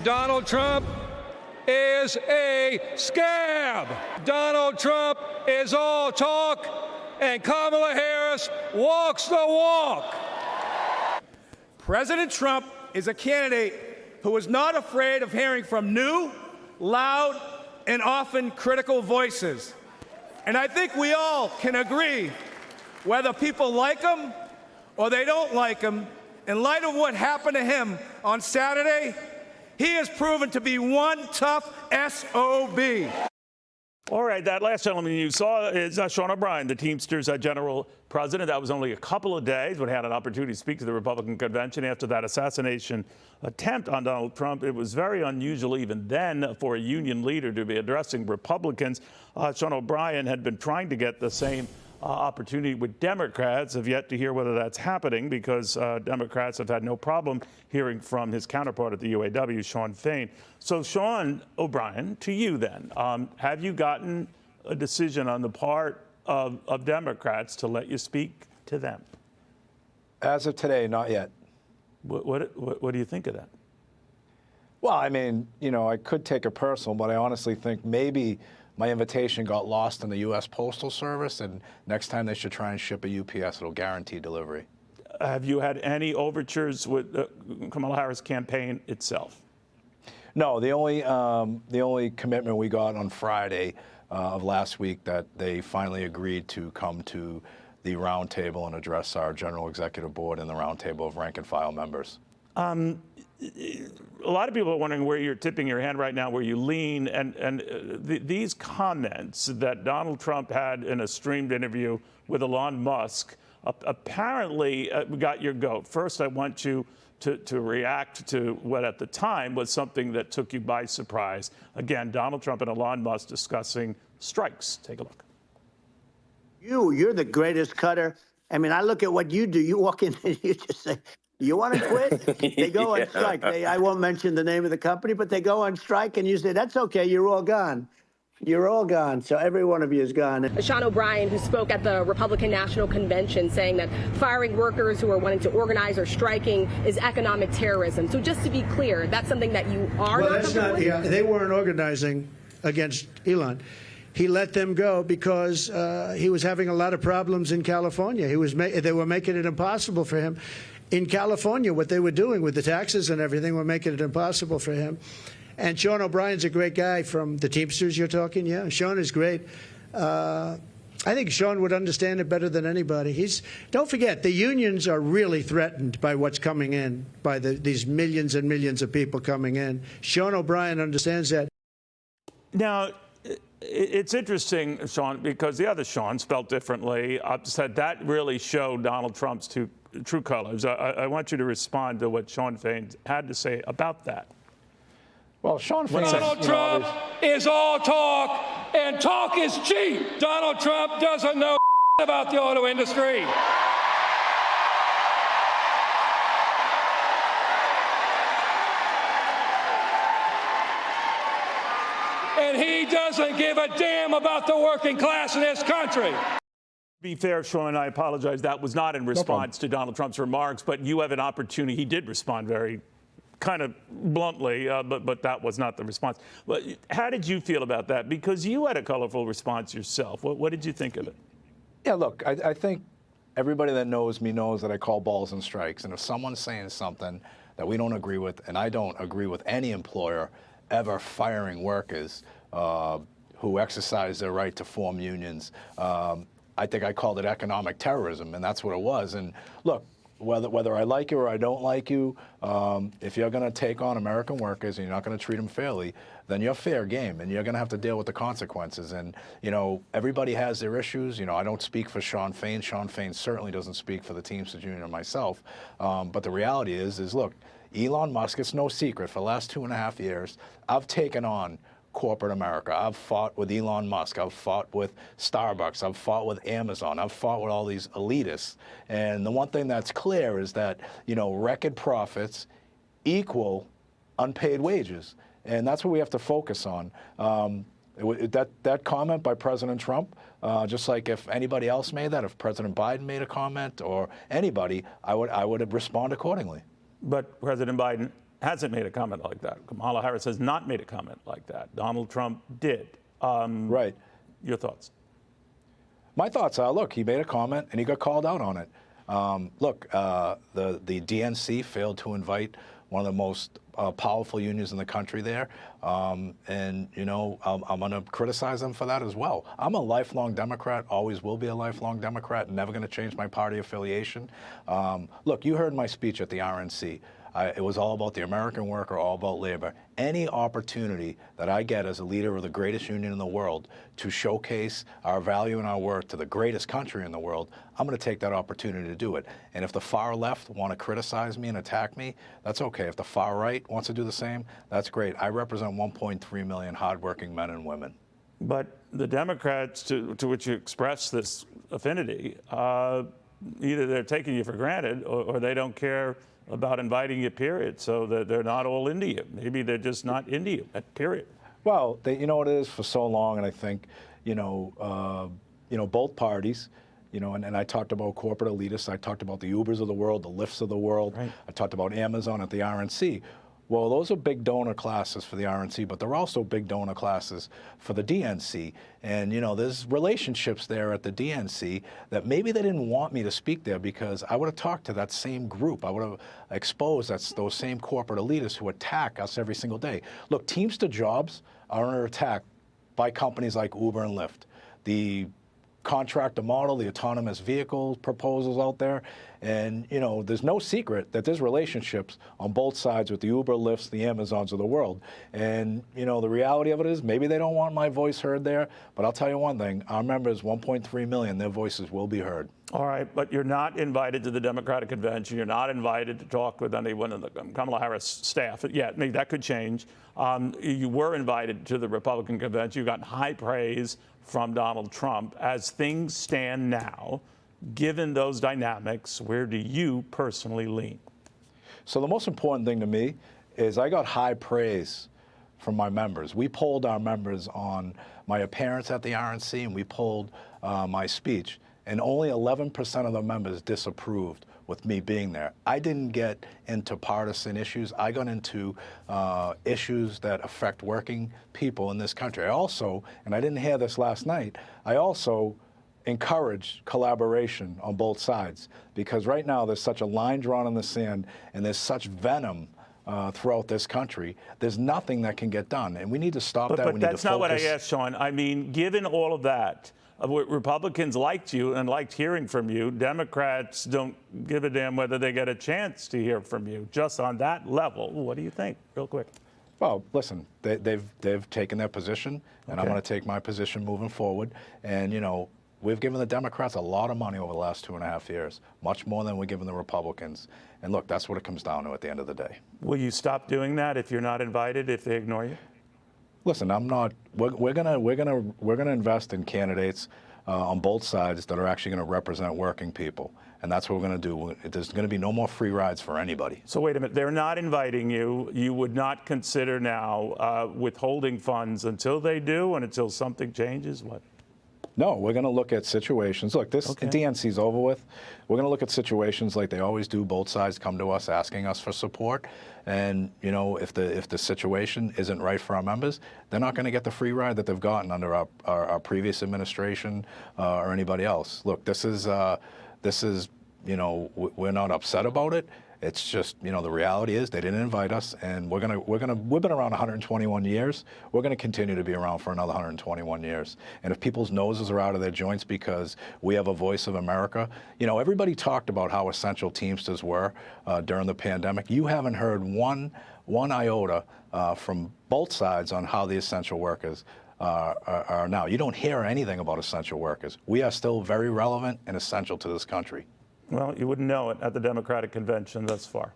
Donald Trump is a scab. Donald Trump is all talk, and Kamala Harris walks the walk. President Trump is a candidate who is not afraid of hearing from new, loud, and often critical voices. And I think we all can agree, whether people like him or they don't like him, in light of what happened to him on Saturday, he has proven to be one tough SOB. All right, that last gentleman you saw is Sean O'Brien, the Teamsters general president. That was only a couple of days when he had an opportunity to speak to the Republican convention after that assassination attempt on Donald Trump. It was very unusual even then for a union leader to be addressing Republicans. Sean O'Brien had been trying to get the same opportunity with Democrats. Have yet to hear whether that's happening because Democrats have had no problem hearing from his counterpart at the UAW, Sean Fain. So, Sean O'Brien, to you then, have you gotten a decision on the part of Democrats to let you speak to them? As of today, not yet. What do you think of that? Well, I mean, you know, I could take it personal, but I honestly think maybe my invitation got lost in the U.S. Postal Service, and next time they should try and ship a UPS. It'll guarantee delivery. Have you had any overtures with the Kamala Harris campaign itself? No, the only commitment we got on Friday of last week that they finally agreed to come to the roundtable and address our general executive board and the roundtable of rank and file members. A lot of people are wondering where you're tipping your hand right now, where you lean, and these comments that Donald Trump had in a streamed interview with Elon Musk apparently got your goat. First, I want you to react to what at the time was something that took you by surprise. Again, Donald Trump and Elon Musk discussing strikes. Take a look. You're the greatest cutter. I mean, I look at what you do. You walk in and you just say, you want to quit? They go on strike. I won't mention the name of the company, but they go on strike and you say, that's okay, you're all gone. You're all gone. So every one of you is gone. Sean O'Brien, who spoke at the Republican National Convention, saying that firing workers who are wanting to organize or striking is economic terrorism. So just to be clear, that's something that you are well, that's not, yeah, they weren't organizing against Elon. He let them go because he was having a lot of problems in California. They were making it impossible for him. In California, what they were doing with the taxes and everything were making it impossible for him. And Sean O'Brien's a great guy from the Teamsters you're talking. Yeah, Sean is great. I think Sean would understand it better than anybody. Don't forget, the unions are really threatened by what's coming in, by these millions and millions of people coming in. Sean O'Brien understands that. Now, it's interesting, Sean, because the other Sean, spelled differently, said that really showed Donald Trump's true colors. I want you to respond to what Sean Fain had to say about that. Well, Sean Fain, Donald Trump is all talk, and talk is cheap. Donald Trump doesn't know about the auto industry. And he doesn't give a damn about the working class in this country. To be fair, Sean, I apologize. That was not in response to Donald Trump's remarks, but you have an opportunity. He did respond very kind of bluntly, but that was not the response. But how did you feel about that? Because you had a colorful response yourself. What did you think of it? Yeah, look, I think everybody that knows me knows that I call balls and strikes. And if someone's saying something that we don't agree with, and I don't agree with any employer ever firing workers who exercise their right to form unions, I think I called it economic terrorism, and that's what it was. And look, whether I like you or I don't like you, if you're going to take on American workers and you're not going to treat them fairly, then you're fair game, and you're going to have to deal with the consequences. And, you know, everybody has their issues. You know, I don't speak for Sean Fain. Sean Fain certainly doesn't speak for the Teamsters Union or myself. But the reality is look, Elon Musk, it's no secret, for the last 2.5 years, I've taken on corporate America. I've fought with Elon Musk. I've fought with Starbucks. I've fought with Amazon. I've fought with all these elitists. And the one thing that's clear is that, you know, record profits equal unpaid wages. And that's what we have to focus on. That comment by President Trump, just like if anybody else made that, if President Biden made a comment or anybody, I would respond accordingly. But President Biden hasn't made a comment like that. Kamala Harris has not made a comment like that. Donald Trump did. Right. Your thoughts? My thoughts are, look, he made a comment and he got called out on it. Look, the DNC failed to invite one of the most powerful unions in the country there. And, you know, I'm going to criticize them for that as well. I'm a lifelong Democrat, always will be a lifelong Democrat, never going to change my party affiliation. Look, you heard my speech at the RNC. It was all about the American worker, all about labor. Any opportunity that I get as a leader of the greatest union in the world to showcase our value and our worth to the greatest country in the world, I'm going to take that opportunity to do it. And if the far left want to criticize me and attack me, that's okay. If the far right wants to do the same, that's great. I represent 1.3 million hardworking men and women. But the Democrats, to which you express this affinity, either they're taking you for granted or they don't care about inviting you, period. So that they're not all into you. Maybe they're just not into you, period. Well, you know what it is for so long, and I think, both parties, and I talked about corporate elitists. I talked about the Ubers of the world, the Lyfts of the world. Right. I talked about Amazon at the RNC. Well, those are big donor classes for the RNC, but they're also big donor classes for the DNC. And, there's relationships there at the DNC that maybe they didn't want me to speak there because I would have talked to that same group. I would have exposed those same corporate elitists who attack us every single day. Look, Teamster jobs are under attack by companies like Uber and Lyft. The contractor model, the autonomous vehicle proposals out there. And, there's no secret that there's relationships on both sides with the Uber, Lyfts, the Amazons of the world. And, the reality of it is maybe they don't want my voice heard there, but I'll tell you one thing, our members, 1.3 million, their voices will be heard. All right, but you're not invited to the Democratic convention. You're not invited to talk with anyone in the Kamala Harris staff. Yeah, maybe that could change. You were invited to the Republican convention. You got high praise from Donald Trump. As things stand now, given those dynamics, where do you personally lean? So the most important thing to me is I got high praise from my members. We polled our members on my appearance at the RNC, and we polled my speech, and only 11% of the members disapproved with me being there. I didn't get into partisan issues. I got into issues that affect working people in this country. I also, and I didn't hear this last night, I also encourage collaboration on both sides, because right now there's such a line drawn in the sand and there's such venom throughout this country. There's nothing that can get done, and we need to stop that. But that's not what I asked, Sean. I mean, given all of that, Republicans liked you and liked hearing from you. Democrats don't give a damn whether they get a chance to hear from you. Just on that level, what do you think, real quick? Well, listen, they've taken their position, and I'm going to take my position moving forward. And, we've given the Democrats a lot of money over the last 2.5 years, much more than we're giving the Republicans. And look, that's what it comes down to at the end of the day. Will you stop doing that if you're not invited, if they ignore you? Listen, I'm not. We're gonna invest in candidates on both sides that are actually going to represent working people, and that's what we're going to do. There's going to be no more free rides for anybody. So wait a minute. They're not inviting you. You would not consider now withholding funds until they do and until something changes? What? No, we're going to look at situations. Look, this DNC's over with. We're going to look at situations like they always do. Both sides come to us asking us for support. And, if the situation isn't right for our members, they're not going to get the free ride that they've gotten under our previous administration or anybody else. Look, this is we're not upset about it. It's just, the reality is they didn't invite us, and we've been around 121 years. We're going to continue to be around for another 121 years. And if people's noses are out of their joints because we have a voice of America, everybody talked about how essential Teamsters were during the pandemic. You haven't heard one iota from both sides on how the essential workers are now. You don't hear anything about essential workers. We are still very relevant and essential to this country. Well, you wouldn't know it at the Democratic convention thus far.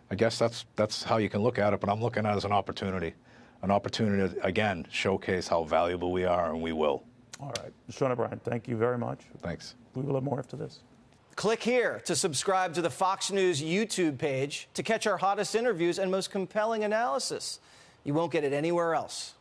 I guess that's how you can look at it, but I'm looking at it as an opportunity to, again, showcase how valuable we are, and we will. All right. Sean O'Brien, thank you very much. Thanks. We will have more after this. Click here to subscribe to the Fox News YouTube page to catch our hottest interviews and most compelling analysis. You won't get it anywhere else.